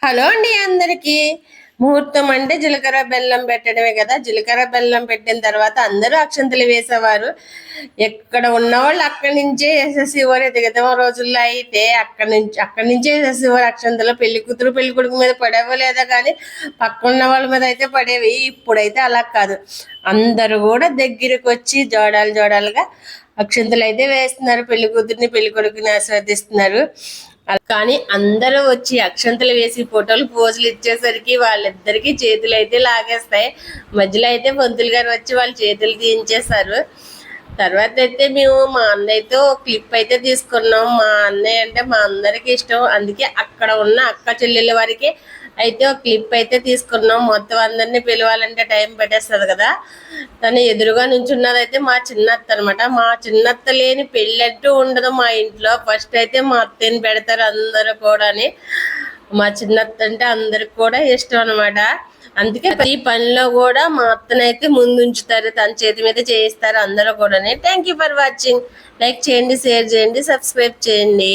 Hello అండి అందరికి. ముహూర్తం అంటే జీలకర్ర బెల్లం పెట్టడమే కదా. జీలకర్ర బెల్లం పెట్టిన తర్వాత అందరూ అక్షంతలు వేసేవారు. ఎక్కడ ఉన్నవాళ్ళు అక్కడి నుంచే వేసేసేవారు. ఎదుగుతాం రోజుల్లో అయితే అక్కడి నుంచే వేసేసేవారు అక్షంతలు. పెళ్లి కూతురు పెళ్లి కొడుకు మీద పడేవో లేదా కానీ పక్కన వాళ్ళ మీద అయితే పడేవి. ఇప్పుడైతే అలా కాదు, అందరూ కూడా దగ్గరికి వచ్చి జోడాలుగా అక్షంతలు అయితే వేస్తున్నారు. పెళ్లి కూతుర్ని పెళ్లి కొడుకుని ఆస్వాదిస్తున్నారు. కానీ అందరూ వచ్చి అక్షంతలు వేసి ఫోటోలు పోజులు ఇచ్చేసరికి వాళ్ళిద్దరికి చేతులు అయితే లాగేస్తాయి. మధ్యలో అయితే పంతులు గారు వచ్చి వాళ్ళ చేతులు తీయించేశారు. తర్వాత అయితే మేము మా అన్నయ్యతో క్లిప్ అయితే తీసుకున్నాం. మా అన్నయ్య అంటే మా అందరికి ఇష్టం, అందుకే అక్కడ ఉన్న అక్క చెల్లెల వారికి అయితే ఒక క్లిప్ అయితే తీసుకున్నాం. మొత్తం అందరినీ పిలవాలంటే టైం పెట్టేస్తుంది కదా. తను ఎదురుగా నుంచున్నదైతే మా చిన్నత్త అనమాట. మా చిన్నత్త లేని పెళ్ళంటూ ఉండదు మా ఇంట్లో. ఫస్ట్ అయితే మా అత్తని పెడతారు అందరూ కూడాని. మా చిన్నత్త అంటే అందరికి కూడా ఇష్టం అనమాట. అందుకే ఈ పనిలో కూడా మా అత్తనైతే ముందు ఉంచుతారు, తన చేతి మీద చేయిస్తారు అందరూ కూడా. Thank you for watching. Like చేయండి, షేర్ చేయండి, సబ్స్క్రైబ్ చేయండి.